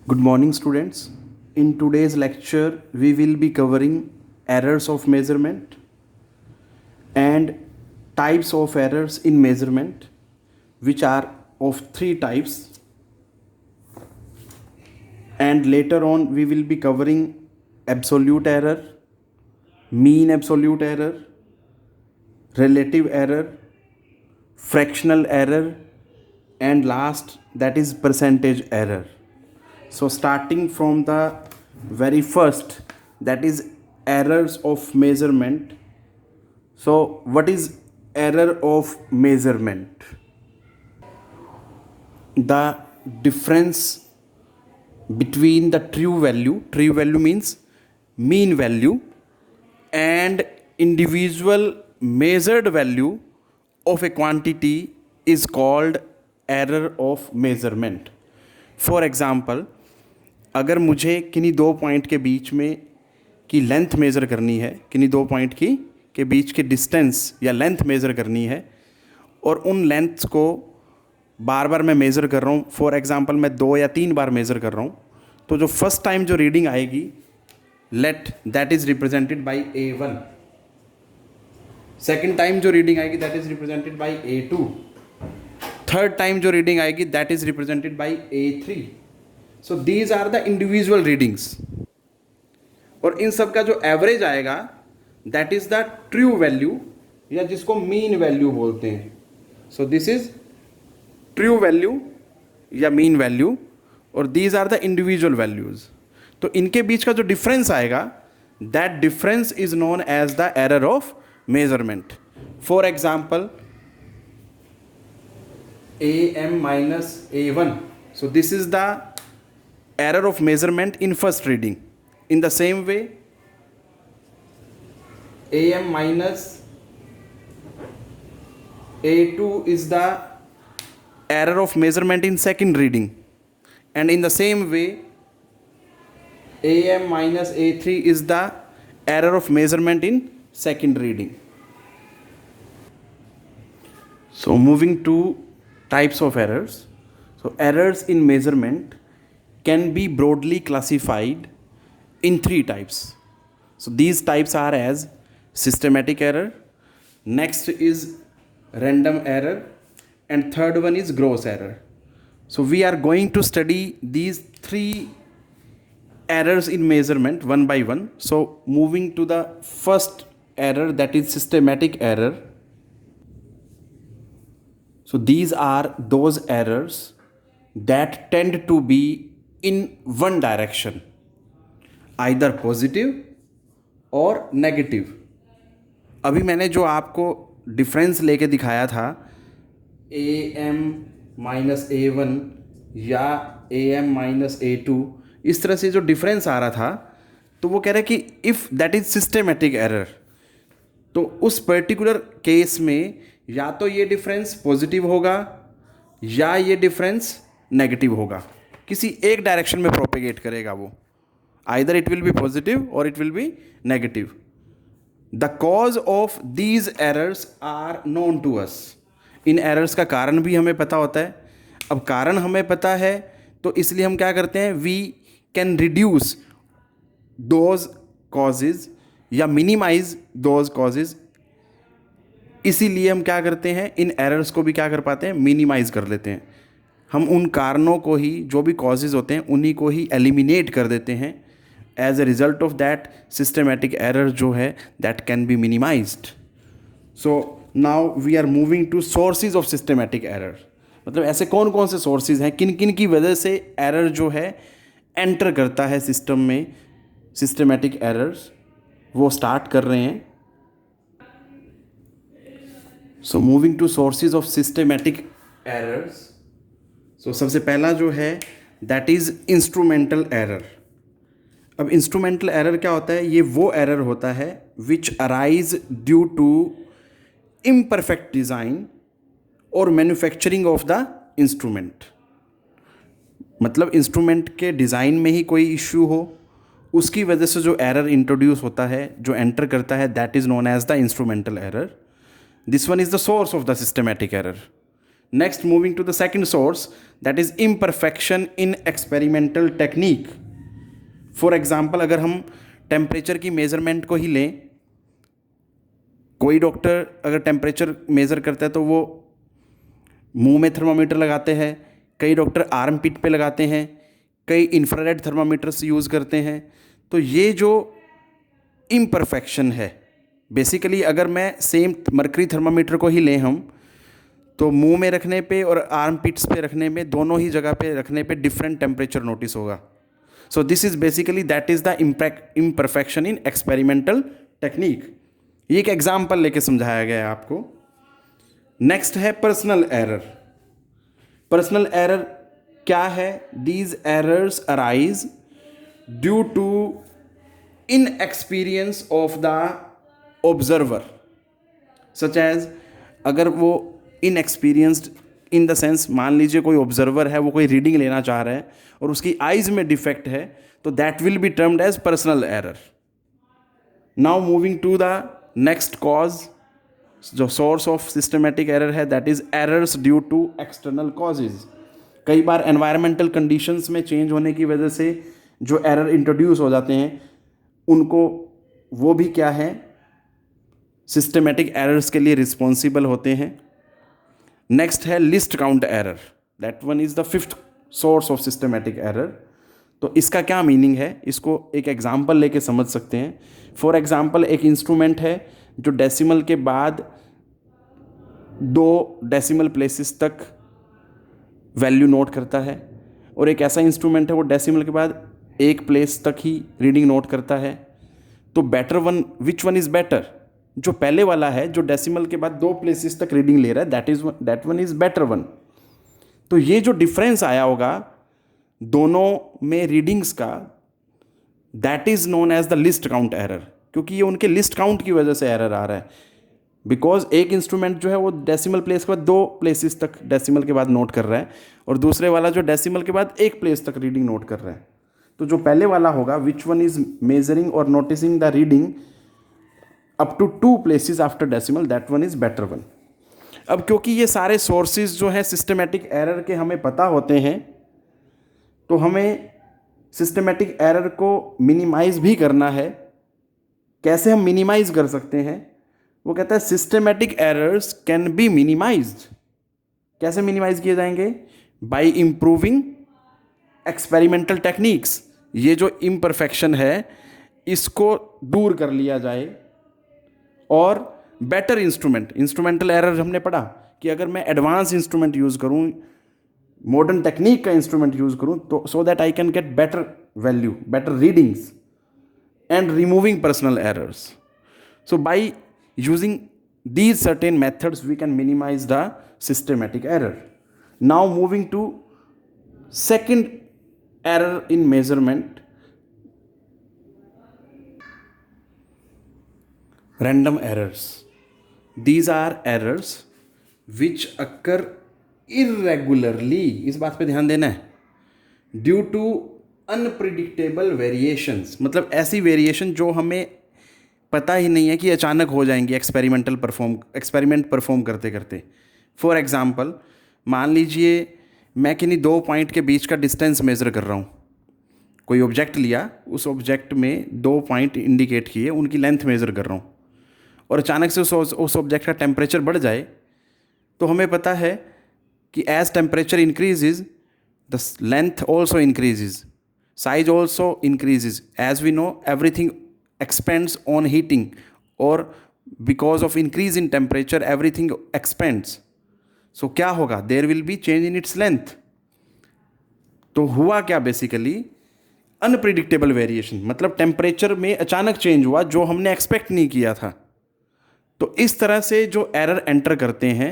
Good morning, students. In today's lecture, we will be covering errors of measurement and types of errors in measurement, which are of three types. And later on, we will be covering absolute error, mean absolute error, relative error, fractional error, and last, that is percentage error. So starting from the very first, that is errors of measurement. So what is error of measurement? The difference between the true value means mean value, and individual measured value of a quantity is called error of measurement. For example, अगर मुझे किन्हीं दो point के बीच में की length measure करनी है, किन्हीं दो पॉइंट की के बीच की डिस्टेंस या लेंथ मेज़र करनी है, और उन लेंथ्स को बार बार मैं मेज़र कर रहा हूँ, फॉर एग्ज़ाम्पल मैं 2 या 3 बार मेज़र कर रहा हूँ, तो जो फर्स्ट टाइम जो रीडिंग आएगी, let that is represented by A1, second time जो रीडिंग आएगी that is represented by A2, third time जो रीडिंग आएगी that is represented by A3. So these are the individual readings, और इन सब का जो एवरेज आएगा that is the true value, या जिसको मीन वैल्यू बोलते हैं. So this is true value या मीन वैल्यू, और these are the individual values. तो इनके बीच का जो डिफरेंस आएगा that difference is known as the error of measurement. For example AM minus A1. So this is the error of measurement in first reading. In the same way, AM minus A2 is the error of measurement in second reading, and in the same way, AM minus A3 is the error of measurement in second reading. So moving to types of errors. So errors in measurement can be broadly classified in three types. So these types are as systematic error, next is random error, and third one is gross error. So we are going to study these three errors in measurement one by one. So moving to the first error, that is systematic error. So these are those errors that tend to be in one direction, either positive or negative. अभी मैंने जो आपको difference लेके दिखाया था AM minus A1 या AM minus A2, इस तरह से जो डिफरेंस आ रहा था, तो वो कह रहा है कि if that is systematic error, तो उस पर्टिकुलर केस में या तो ये डिफरेंस पॉजिटिव होगा या ये डिफरेंस नेगेटिव होगा, किसी एक डायरेक्शन में प्रोपेगेट करेगा वो, either it will be positive और it will be negative. The cause of these errors are known to us. इन एरर्स का कारण भी हमें पता होता है. अब कारण हमें पता है तो इसलिए हम क्या करते हैं, we can reduce those causes या मिनिमाइज दोज कॉजेज. इसीलिए हम क्या करते हैं, इन एरर्स को भी क्या कर पाते हैं, मिनिमाइज कर लेते हैं. हम उन कारणों को ही, जो भी कॉजेज होते हैं उन्हीं को ही एलिमिनेट कर देते हैं. As a result of that systematic error जो है that can be minimised. So now we are moving to sources of systematic error. मतलब ऐसे कौन कौन से सोर्सेज हैं, किन किन की वजह से एरर जो है एंटर करता है सिस्टम में, सिस्टमेटिक एरर्स, वो स्टार्ट कर रहे हैं. So moving to sources of systematic errors. So सबसे पहला जो है दैट इज़ इंस्ट्रूमेंटल एरर. अब इंस्ट्रूमेंटल एरर क्या होता है, ये वो एरर होता है which arise due to imperfect design और मैन्युफैक्चरिंग ऑफ द इंस्ट्रूमेंट. मतलब इंस्ट्रूमेंट के डिज़ाइन में ही कोई इश्यू हो, उसकी वजह से जो एरर इंट्रोड्यूस होता है, जो एंटर करता है, that is known as the instrumental error. This one is the source of the systematic error. Next moving to the second source, that is imperfection in experimental technique. For example, अगर हम temperature की measurement को ही लें, कोई doctor अगर temperature measure करता है तो वो मुंह में थर्मामीटर लगाते हैं, कई डॉक्टर आर्म पिट पे लगाते हैं, कई इंफ्रारेड थर्मामीटर्स यूज़ करते हैं। तो ये जो इम्परफेक्शन है, बेसिकली अगर मैं सेम मर्करी थर्मामीटर को ही लें हम, तो मुंह में रखने पे और आर्म पिट्स पे रखने में, दोनों ही जगह पे रखने पे डिफरेंट टेम्परेचर नोटिस होगा। सो this is basically that is the imperfection in experimental technique. ये एक एग्जाम्पल लेके समझाया गया है आपको। नेक्स्ट है पर्सनल एरर। पर्सनल एरर क्या है? These errors arise due to inexperience of the observer, such as, अगर वो इनएक्सपीरियंस्ड इन द सेंस, मान लीजिए कोई ऑब्जर्वर है, वो कोई रीडिंग लेना चाह रहा है और उसकी आइज में डिफेक्ट है, तो that will be termed as personal error. Now moving to the next cause, जो सोर्स ऑफ सिस्टमेटिक एरर है, that is errors due to external causes. कई बार एनवायरमेंटल कंडीशंस में चेंज होने की वजह से जो एरर इंट्रोड्यूस हो जाते हैं, उनको वो भी क्या है, सिस्टमेटिक एरर्स के लिए रिस्पॉन्सिबल होते हैं। नेक्स्ट है list count error, that one is the fifth source of systematic error. तो इसका क्या मीनिंग है, इसको एक एग्जाम्पल लेके समझ सकते हैं। फॉर एग्जाम्पल, एक इंस्ट्रूमेंट है जो डेसिमल के बाद 2 डेसिमल प्लेसेस तक वैल्यू नोट करता है, और एक ऐसा इंस्ट्रूमेंट है वो डेसिमल के बाद 1 प्लेस तक ही रीडिंग नोट करता है। तो better one, which one is better? जो पहले वाला है, जो डेसिमल के बाद 2 प्लेसेस तक रीडिंग ले रहा है, that one is better one. तो ये जो डिफरेंस आया होगा दोनों में रीडिंग्स का, that is known as the least count error, क्योंकि ये उनके लिस्ट काउंट की वजह से एरर आ रहा है। बिकॉज एक इंस्ट्रूमेंट जो है वो डेसिमल प्लेस के बाद 2 प्लेसेस तक डेसिमल के बाद नोट कर रहा है, और दूसरे वाला जो डेसिमल के बाद 1 प्लेस तक रीडिंग नोट कर रहा है। तो जो पहले वाला होगा, विच वन इज मेजरिंग और noticing the reading up to 2 places after decimal, that one is better one. अब क्योंकि ये सारे सोर्सेज जो है सिस्टमेटिक एरर के हमें पता होते हैं, तो हमें सिस्टमेटिक एरर को मिनिमाइज भी करना है। कैसे हम मिनिमाइज कर सकते हैं? वो कहता है systematic errors can be minimised. कैसे मिनिमाइज किए जाएंगे? Bye improving experimental techniques. ये जो इम्परफेक्शन है इसको दूर कर लिया जाए, और बेटर इंस्ट्रूमेंटल एरर हमने पढ़ा कि अगर मैं एडवांस इंस्ट्रूमेंट यूज़ करूँ, मॉडर्न टेक्निक का इंस्ट्रूमेंट यूज़ करूँ, तो so that I can get better value, better readings and removing personal errors. So by using these certain methods we can minimize the systematic error. Now moving to second error in measurement, random errors. These are errors which occur irregularly, इस बात पे ध्यान देना है, due to unpredictable variations, मतलब ऐसी variation जो हमें पता ही नहीं है कि अचानक हो जाएंगी एक्सपेरिमेंट परफॉर्म करते करते। फॉर एग्जांपल, मान लीजिए मैं किन्हीं 2 पॉइंट के बीच का डिस्टेंस मेज़र कर रहा हूँ। कोई ऑब्जेक्ट लिया, उस ऑब्जेक्ट में 2 पॉइंट इंडिकेट किए, उनकी लेंथ मेज़र कर रहा हूँ, और अचानक से उस ऑब्जेक्ट का टेम्परेचर बढ़ जाए, तो हमें पता है कि as temperature increases the length also increases, size also increases. As we know, everything expands on heating, or because of increase in temperature everything expands. So क्या होगा? There will be change in its length. तो हुआ क्या basically? Unpredictable variation, मतलब temperature में अचानक change हुआ जो हमने एक्सपेक्ट नहीं किया था। तो इस तरह से जो एरर एंटर करते हैं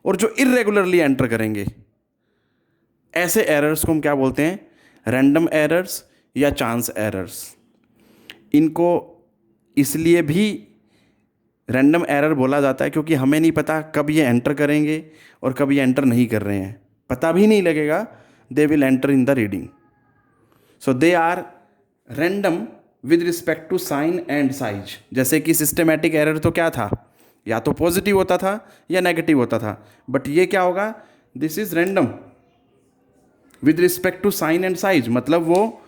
और जो इर्रेगुलरली एंटर करेंगे, ऐसे एरर्स को हम क्या बोलते हैं? रैंडम एरर्स या चांस एरर्स। इनको इसलिए भी रैंडम एरर बोला जाता है क्योंकि हमें नहीं पता कब ये एंटर करेंगे और कब ये एंटर नहीं कर रहे हैं, पता भी नहीं लगेगा, they will enter in the reading. So they are random with respect to sign and size. जैसे कि सिस्टमेटिक एरर तो क्या था? या तो पॉजिटिव होता था या नेगेटिव होता था, बट ये क्या होगा? This is random with respect to sign and size, मतलब वो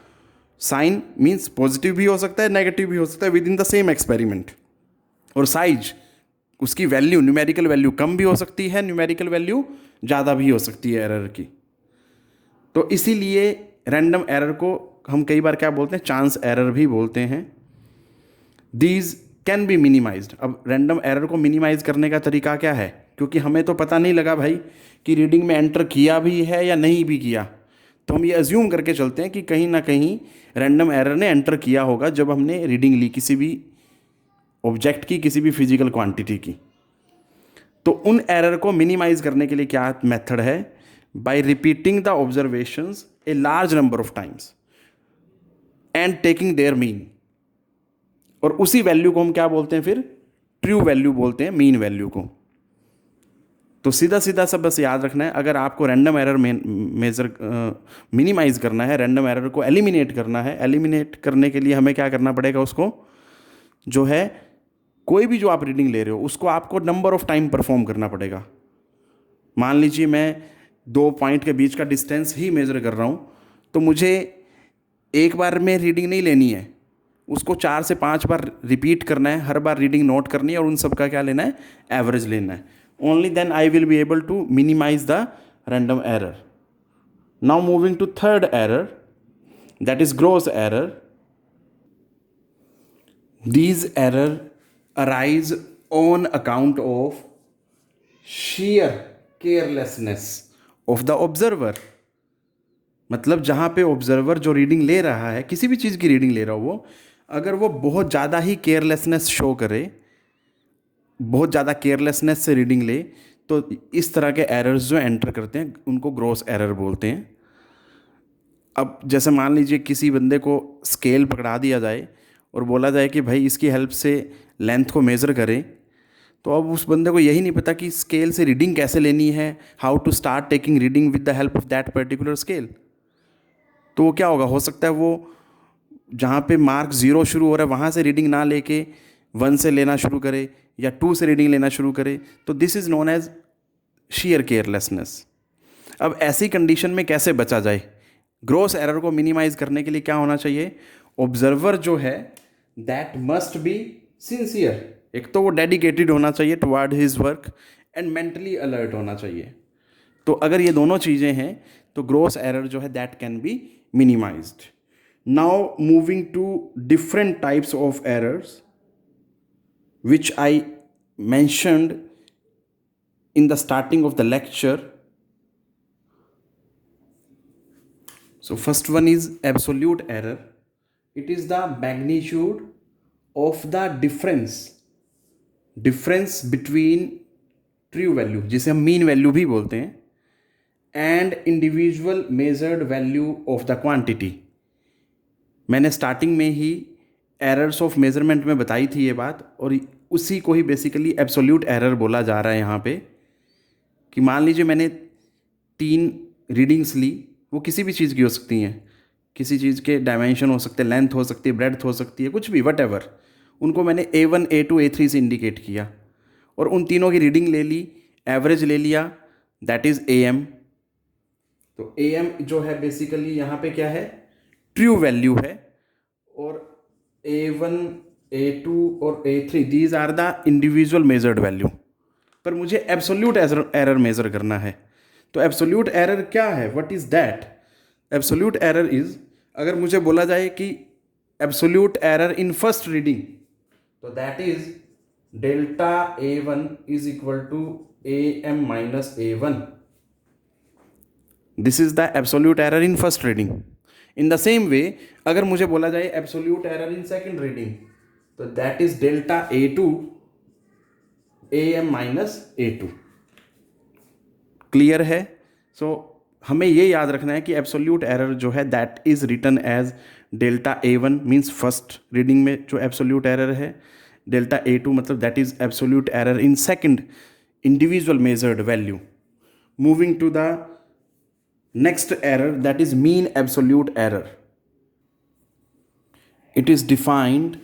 साइन मीन्स पॉजिटिव भी हो सकता है, नेगेटिव भी हो सकता है with in the same experiment. और साइज, उसकी वैल्यू, न्यूमेरिकल वैल्यू कम भी हो सकती है, न्यूमेरिकल वैल्यू ज़्यादा भी हो सकती है एरर की। तो इसीलिए रैंडम एरर को हम कई बार क्या बोलते हैं, चांस एरर भी बोलते हैं। These can be minimised. अब रैंडम एरर को मिनिमाइज करने का तरीका क्या है, क्योंकि हमें तो पता नहीं लगा भाई कि रीडिंग में एंटर किया भी है या नहीं भी किया, तो हम ये अज्यूम करके चलते हैं कि कहीं ना कहीं रैंडम एरर ने एंटर किया होगा जब हमने रीडिंग ली किसी भी ऑब्जेक्ट की, किसी भी फिजिकल क्वांटिटी की। तो उन एरर को मिनिमाइज करने के लिए क्या मेथड है, bye repeating the observations a large number of times and taking their mean. और उसी वैल्यू को हम क्या बोलते हैं फिर, ट्रू वैल्यू बोलते हैं, मीन वैल्यू को। तो सीधा सीधा सब बस याद रखना है, अगर आपको रैंडम एरर मेजर मिनिमाइज करना है, रैंडम एरर को एलिमिनेट करना है, एलिमिनेट करने के लिए हमें क्या करना पड़ेगा, उसको जो है कोई भी जो आप रीडिंग ले रहे हो उसको आपको नंबर ऑफ टाइम परफॉर्म करना पड़ेगा। मान लीजिए मैं 2 पॉइंट के बीच का डिस्टेंस ही मेज़र कर रहा हूँ, तो मुझे एक बार में रीडिंग नहीं लेनी है, उसको 4 से 5 बार रिपीट करना है, हर बार रीडिंग नोट करनी है और उन सब का क्या लेना है, एवरेज लेना है। Only then I will be able to minimize the random error. Now moving to third error, that is gross error. These error arise on account of sheer carelessness of the observer। मतलब जहाँ पे observer जो reading ले रहा है, किसी भी चीज़ की रीडिंग ले रहा हो वो, अगर वो बहुत ज़्यादा ही केयरलेसनेस शो करे, बहुत ज़्यादा केयरलेसनेस से रीडिंग ले, तो इस तरह के एरर्स जो एंटर करते हैं उनको ग्रॉस एरर बोलते हैं। अब जैसे मान लीजिए किसी बंदे को स्केल पकड़ा दिया जाए और बोला जाए कि भाई इसकी हेल्प से लेंथ को मेज़र करें, तो अब उस बंदे को यही नहीं पता कि स्केल से रीडिंग कैसे लेनी है, how to start taking reading with the help of that particular scale. तो वो क्या होगा, हो सकता है वो जहाँ पे मार्क 0 शुरू हो रहा है वहाँ से रीडिंग ना लेके 1 से लेना शुरू करे या 2 से रीडिंग लेना शुरू करे। तो this is known as sheer carelessness. अब ऐसी कंडीशन में कैसे बचा जाए, ग्रॉस एरर को मिनिमाइज करने के लिए क्या होना चाहिए, ऑब्जर्वर जो है दैट मस्ट बी सिंसियर। एक तो वो डेडिकेटेड होना चाहिए toward his work and mentally alert होना चाहिए। तो अगर ये दोनों चीज़ें हैं तो ग्रॉस एरर जो है that can be minimized. Now moving to different types of errors which I mentioned in the starting of the lecture. So first one is absolute error. It is the magnitude of the difference between true value, जिसे हम mean value भी बोलते हैं, and individual measured value of the quantity। मैंने starting में ही errors of measurement में बताई थी ये बात, और उसी को ही बेसिकली एब्सोल्यूट एरर बोला जा रहा है यहाँ पे। कि मान लीजिए मैंने 3 रीडिंग्स ली, वो किसी भी चीज़ की हो सकती हैं, किसी चीज़ के डायमेंशन हो सकते हैं, लेंथ हो सकती है, ब्रेड्थ हो सकती है, कुछ भी वट एवर, उनको मैंने A1 A2 A3 से इंडिकेट किया और उन तीनों की रीडिंग ले ली, एवरेज ले लिया, दैट इज़ AM। तो AM जो है बेसिकली यहाँ पे क्या है, ट्रू वैल्यू है, और A1 A2 और A3 these are the individual measured value. पर मुझे एब्सोल्यूट एरर मेजर करना है। तो एब्सोल्यूट एरर क्या है, what is that? Absolute error is, अगर मुझे बोला जाए कि absolute error in first reading, तो that is delta A1 is equal to AM minus A1। This is the absolute error in first reading. In the same way अगर मुझे बोला जाए absolute error in second reading, तो that is delta A2 AM minus A2। Clear है? So हमें ये याद रखना है कि एब्सोल्यूट एरर जो है that is written as delta A1 means first reading में जो एब्सोल्यूट एरर है, डेल्टा A2 मतलब that is absolute error in second individual measured value. Moving to the next error, that is mean absolute error. It is defined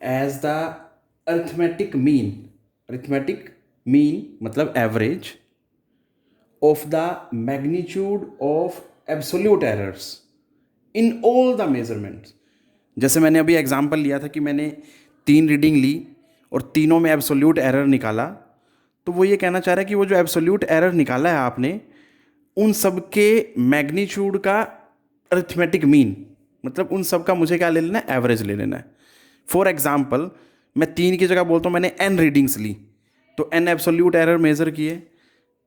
as the arithmetic mean मतलब average of the magnitude of absolute errors in all the measurements. जैसे मैंने अभी example लिया था कि मैंने 3 reading ली और तीनों में एब्सोल्यूट एरर निकाला, तो वो ये कहना चाह रहा है कि वो जो एब्सोल्यूट एरर निकाला है आपने, उन सब के मैग्नीट्यूड का अरिथमेटिक मीन, मतलब उन सब का मुझे क्या ले लेना है, एवरेज ले लेना है. फॉर एग्जाम्पल, मैं 3 की जगह बोलता हूँ मैंने n रीडिंग्स ली, तो n एब्सोल्यूट एरर मेज़र किए,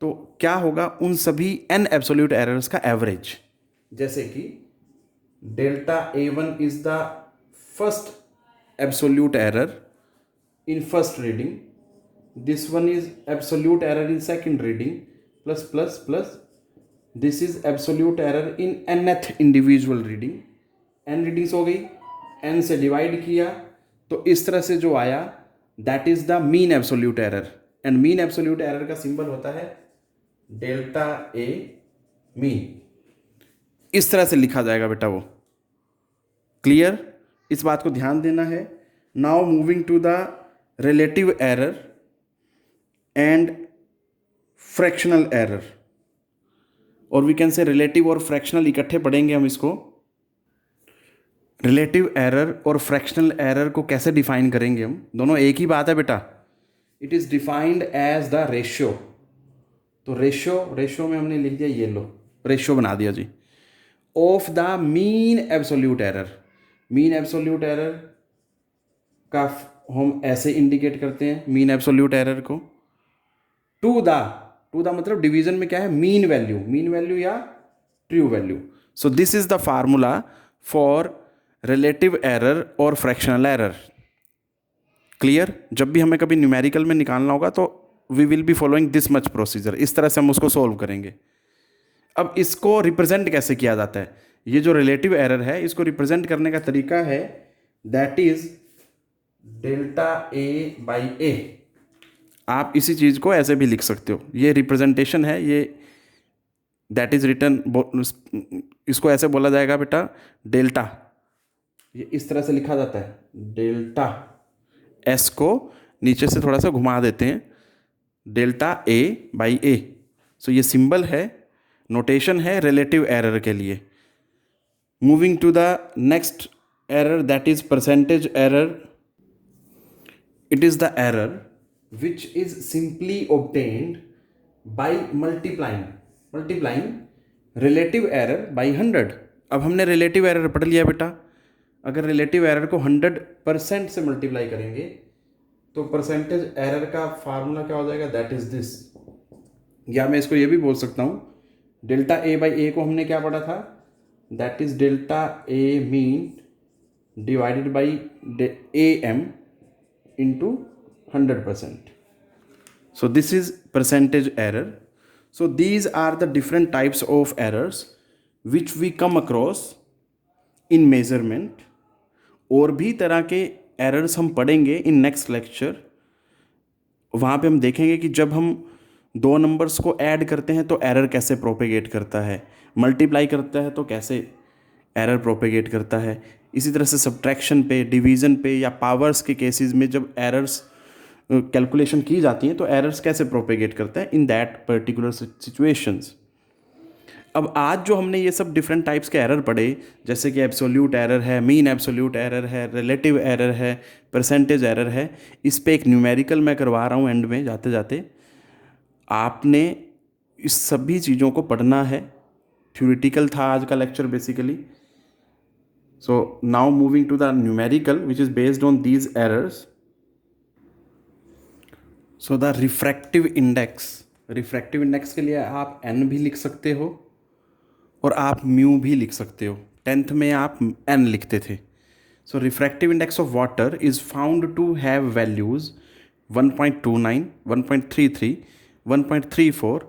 तो क्या होगा, उन सभी n एब्सोल्यूट एरर्स का एवरेज. जैसे कि delta A1 is the first absolute error in first reading, this one is absolute error in second reading, plus plus plus this is absolute error in nth individual reading. n readings हो गई, n से divide किया, तो इस तरह से जो आया that is the mean absolute error. And mean absolute error का सिंबल होता है डेल्टा ए मीन. इस तरह से लिखा जाएगा बेटा वो. क्लियर? इस बात को ध्यान देना है. Now moving to the relative error and fractional error, और वी कैन से रिलेटिव और फ्रैक्शनल इकट्ठे पढ़ेंगे हम इसको. रिलेटिव एरर और फ्रैक्शनल एरर को कैसे डिफाइन करेंगे हम? दोनों एक ही बात है बेटा. It is defined as the ratio. तो रेशियो में हमने लिख दिया, ये लो रेशियो बना दिया जी, of the mean absolute error. Mean absolute error का हम ऐसे इंडिकेट करते हैं मीन एब्सोल्यूट एरर को, टू द मतलब डिवीजन में क्या है, मीन वैल्यू या true value. So this is the formula for relative error और फ्रैक्शनल एरर. क्लियर? जब भी हमें कभी न्यूमेरिकल में निकालना होगा तो we will be following this much procedure. इस तरह से हम उसको सोल्व करेंगे. अब इसको रिप्रेजेंट कैसे किया जाता है? ये जो रिलेटिव एरर है, इसको रिप्रेजेंट करने का तरीका है that is delta A by A. आप इसी चीज़ को ऐसे भी लिख सकते हो, ये रिप्रेजेंटेशन है, ये दैट इज रिटन, इसको ऐसे बोला जाएगा बेटा डेल्टा. ये इस तरह से लिखा जाता है डेल्टा. एस को नीचे से थोड़ा सा घुमा देते हैं, डेल्टा ए बाई ए. सो ये सिंबल है, नोटेशन है रिलेटिव एरर के लिए. Moving to the next error that is percentage error. It is the error which is simply obtained by multiplying relative error by 100. अब हमने रिलेटिव एरर पढ़ लिया बेटा. अगर रिलेटिव एरर को 100% से मल्टीप्लाई करेंगे तो परसेंटेज एरर का फार्मूला क्या हो जाएगा, दैट इज दिस. या मैं इसको ये भी बोल सकता हूँ, डेल्टा ए बाई ए को हमने क्या पढ़ा था, that is delta A mean divided by A M into 100%. So this is percentage error. So these are the different types of errors which we come across in measurement. और भी तरह के errors हम पढ़ेंगे in next lecture. वहाँ पे हम देखेंगे कि जब हम दो नंबर्स को ऐड करते हैं तो एरर कैसे प्रोपेगेट करता है, मल्टीप्लाई करता है तो कैसे एरर प्रोपेगेट करता है. इसी तरह से सब्ट्रैक्शन पे, डिवीज़न पे या पावर्स के केसेस में जब एरर्स कैलकुलेशन की जाती हैं तो एरर्स कैसे प्रोपेगेट करते हैं इन दैट पर्टिकुलर सिचुएशंस. अब आज जो हमने ये सब डिफरेंट टाइप्स के एरर पढ़े, जैसे कि एब्सोल्यूट एरर है, मीन एब्सोल्यूट एरर है, रिलेटिव एरर है, परसेंटेज एरर है, इस पे एक न्यूमेरिकल मैं करवा रहा हूँ एंड में जाते जाते. आपने इस सभी चीज़ों को पढ़ना है. थ्योरेटिकल था आज का lecture basically. So now moving to the numerical which is based on these errors. So the refractive index के लिए आप n भी लिख सकते हो और आप म्यू भी लिख सकते हो. 10th में आप n लिखते थे. So refractive index of water is found to have values 1.29, 1.33, 1.34,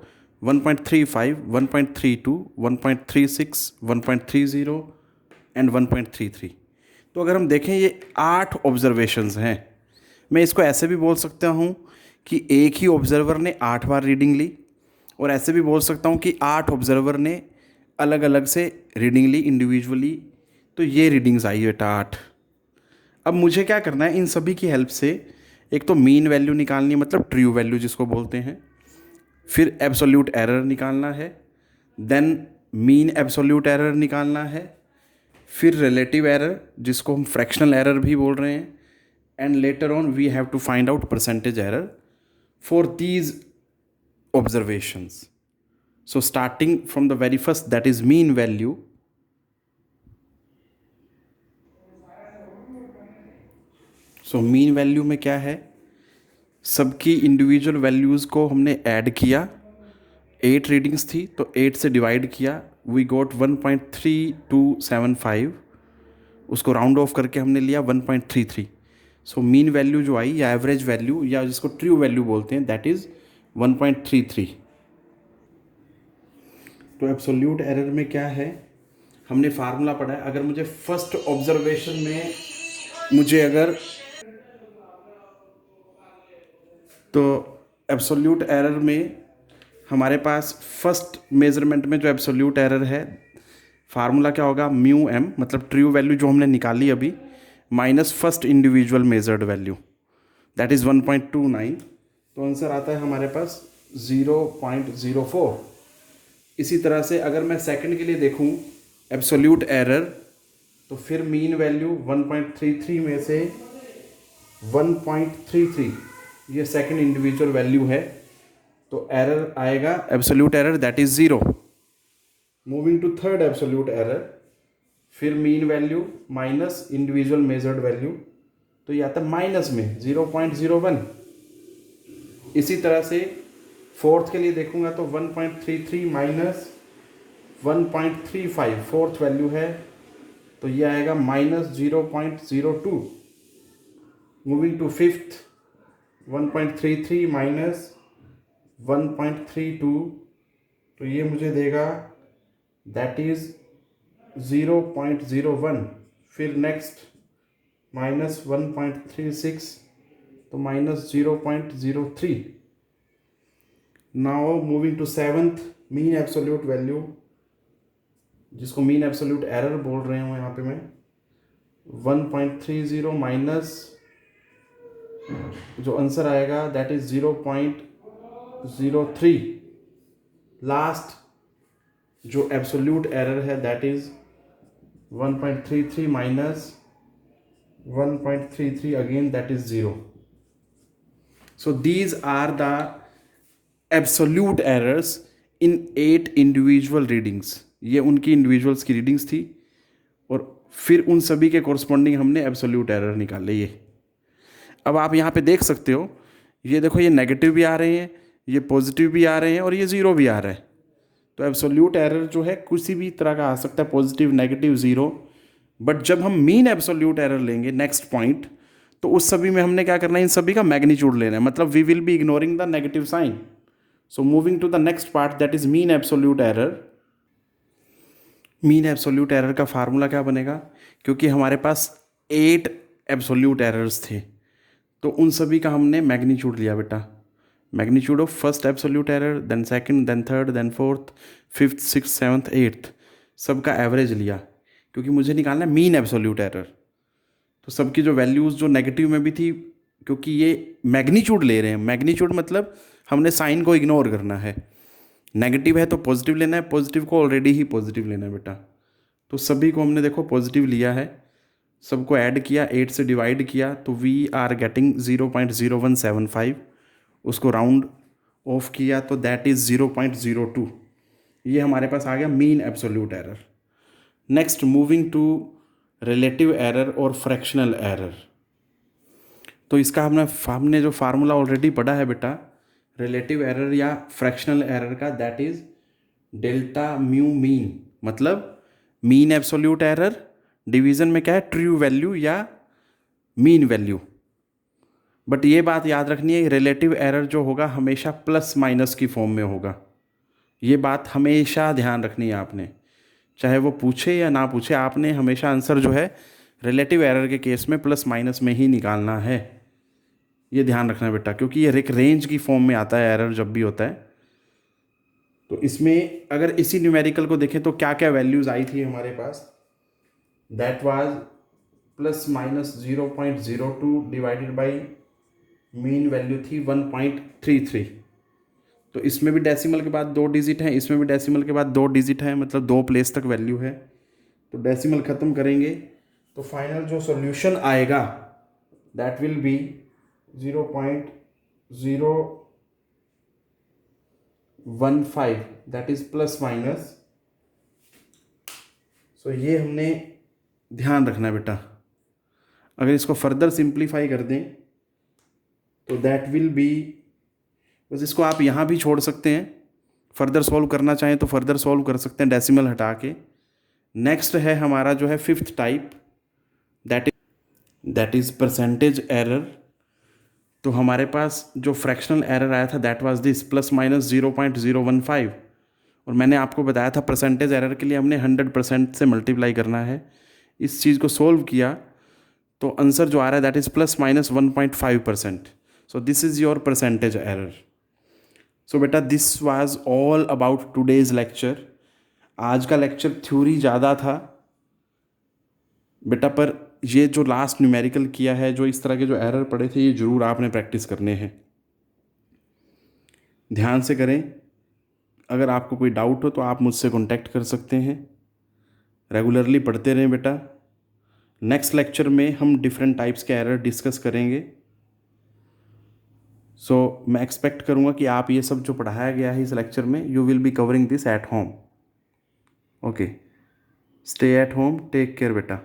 1.35, 1.32, 1.36, 1.30 and 1.33. तो अगर हम देखें ये 8 ऑब्जर्वेशंस हैं. मैं इसको ऐसे भी बोल सकता हूँ कि एक ही ऑब्जर्वर ने 8 बार रीडिंग ली, और ऐसे भी बोल सकता हूँ कि 8 ऑब्जर्वर ने अलग अलग से रीडिंग ली इंडिविजुअली. तो ये रीडिंग्स आई बेटा 8. अब मुझे क्या करना है, इन सभी की हेल्प से एक तो मीन वैल्यू निकालनी है, मतलब ट्रू वैल्यू जिसको बोलते हैं, फिर एब्सोल्यूट एरर निकालना है, देन मीन एब्सोल्यूट एरर निकालना है, फिर रिलेटिव एरर जिसको हम फ्रैक्शनल एरर भी बोल रहे हैं, and later on we have to find out percentage error for these observations. So starting from the very first, that is mean value. So mean value में क्या है, सबकी इंडिविजुअल वैल्यूज़ को हमने ऐड किया. 8 रीडिंग्स थी तो 8 से डिवाइड किया, वी गॉट 1.3275. उसको राउंड ऑफ करके हमने लिया 1.33. सो मीन वैल्यू जो आई या एवरेज वैल्यू या जिसको ट्रू वैल्यू बोलते हैं, दैट इज़ 1.33. तो एब्सोल्यूट एरर में क्या है, हमने फार्मूला पढ़ा है. अगर मुझे फर्स्ट ऑब्जर्वेशन में तो एब्सोल्यूट एरर में हमारे पास फर्स्ट मेजरमेंट में जो एब्सोल्यूट एरर है, फार्मूला क्या होगा, म्यू एम, मतलब ट्रू वैल्यू जो हमने निकाली अभी, minus first individual measured value, that is 1.29. तो आंसर आता है हमारे पास 0.04. इसी तरह से अगर मैं सेकंड के लिए देखूं एब्सोल्यूट एरर, तो फिर मीन वैल्यू 1.33 में से 1.33 ये सेकंड इंडिविजुअल वैल्यू है, तो एरर आएगा absolute error that is 0. Moving to third absolute error, फिर mean value minus individual measured value, तो ये आता है माइनस में 0.01. इसी तरह से फोर्थ के लिए देखूंगा तो 1.33 माइनस 1.35 फोर्थ वैल्यू है, तो ये आएगा minus 0.02. Moving to fifth, 1.33 minus 1.32, तो ये मुझे देगा दैट इज़ 0.01. फिर नेक्स्ट माइनस 1.36, तो minus 0.03. Now moving to seventh, mean absolute value जिसको मीन एब्सोल्यूट एरर बोल रहे हैं यहाँ पे मैं, 1.30 माइनस जो आंसर आएगा दैट इज 0.03. लास्ट जो एब्सोल्यूट एरर है that is 1.33 minus 1.33 again that is 0. So these are the absolute errors in 8 individual readings. ये उनकी इंडिविजुअल्स की रीडिंग्स थी और फिर उन सभी के कॉरस्पॉन्डिंग हमने एब्सोल्यूट एरर निकाले. ये अब आप यहाँ पे देख सकते हो, ये देखो ये नेगेटिव भी आ रहे हैं, ये पॉजिटिव भी आ रहे हैं और ये ज़ीरो भी आ रहा है. तो एब्सोल्यूट एरर जो है किसी भी तरह का आ सकता है, पॉजिटिव, नेगेटिव, ज़ीरो. बट जब हम मीन एब्सोल्यूट एरर लेंगे नेक्स्ट पॉइंट, तो उस सभी में हमने क्या करना है, इन सभी का मैग्नीट्यूड लेना है, मतलब we will be ignoring the negative sign. So moving to the next part that is mean absolute error. Mean absolute error का फार्मूला क्या बनेगा, क्योंकि हमारे पास 8 एब्सोल्यूट एरर्स थे तो उन सभी का हमने मैग्नीट्यूड लिया बेटा. Magnitude of first absolute error, then second, then third, then fourth, fifth, six, seventh, eighth, सबका एवरेज लिया क्योंकि मुझे निकालना है मीन एब्सोल्यूट एरर. तो सबकी जो वैल्यूज़ जो नेगेटिव में भी थी, क्योंकि ये मैग्नीट्यूड ले रहे हैं, मैग्नीट्यूड मतलब हमने साइन को इग्नोर करना है. नेगेटिव है तो पॉजिटिव लेना है, पॉजिटिव को ऑलरेडी ही पॉजिटिव लेना है बेटा. तो सभी को हमने देखो पॉजिटिव लिया है, सबको ऐड किया, 8 से डिवाइड किया, तो वी आर गेटिंग 0.0175. उसको राउंड ऑफ किया तो दैट इज़ 0.02. ये हमारे पास आ गया mean absolute error. Next moving to relative error और फ्रैक्शनल एरर. तो इसका हमने जो फार्मूला ऑलरेडी पढ़ा है बेटा, रिलेटिव एरर या फ्रैक्शनल एरर का, that is delta mu mean, मतलब मीन एब्सोल्यूट एरर डिवीजन में क्या है, ट्रू वैल्यू या मीन वैल्यू. बट ये बात याद रखनी है, रिलेटिव एरर जो होगा हमेशा प्लस माइनस की फॉर्म में होगा. ये बात हमेशा ध्यान रखनी है आपने, चाहे वो पूछे या ना पूछे, आपने हमेशा आंसर जो है रिलेटिव एरर के केस में प्लस माइनस में ही निकालना है. ये ध्यान रखना बेटा, क्योंकि ये एक रेंज की फॉर्म में आता है एरर जब भी होता है. तो इसमें अगर इसी न्यूमेरिकल को देखें तो क्या क्या वैल्यूज़ आई थी हमारे पास, that was plus minus 0.02 divided by mean value थी 1.33. तो इसमें भी डेसिमल के बाद 2 डिजिट हैं, इसमें भी डेसिमल के बाद 2 डिजिट हैं, मतलब 2 प्लेस तक वैल्यू है। तो डेसिमल ख़त्म करेंगे तो फाइनल जो सॉल्यूशन आएगा that will be 0.015, that is plus minus. So ये हमने ध्यान रखना है बेटा। अगर इसको फर्दर सिंप्लीफाई कर दें तो दैट विल बी, बस इसको आप यहाँ भी छोड़ सकते हैं, फर्दर सॉल्व करना चाहें तो फर्दर सॉल्व कर सकते हैं डेसिमल हटा के। नेक्स्ट है हमारा जो है 5th type, that is percentage error. तो हमारे पास जो फ्रैक्शनल एरर आया था दैट वाज दिस +-0.015, और मैंने आपको बताया था परसेंटेज एरर के लिए हमने 100% से मल्टीप्लाई करना है। इस चीज़ को सोल्व किया तो आंसर जो आ रहा है that is +-1.5%। So this is your percentage error. So बेटा this was all about today's lecture. आज का लेक्चर थ्योरी ज़्यादा था बेटा, पर ये जो लास्ट न्यूमेरिकल किया है, जो इस तरह के जो एरर पड़े थे, ये ज़रूर आपने प्रैक्टिस करने हैं, ध्यान से करें। अगर आपको कोई डाउट हो तो आप मुझसे कांटेक्ट कर सकते हैं। रेगुलरली पढ़ते रहें बेटा। नेक्स्ट लेक्चर में हम डिफरेंट टाइप्स के एरर डिस्कस करेंगे। सो मैं एक्सपेक्ट करूँगा कि आप ये सब जो पढ़ाया गया है इस लेक्चर में, you will be covering this at home. Okay, stay at home, take care बेटा।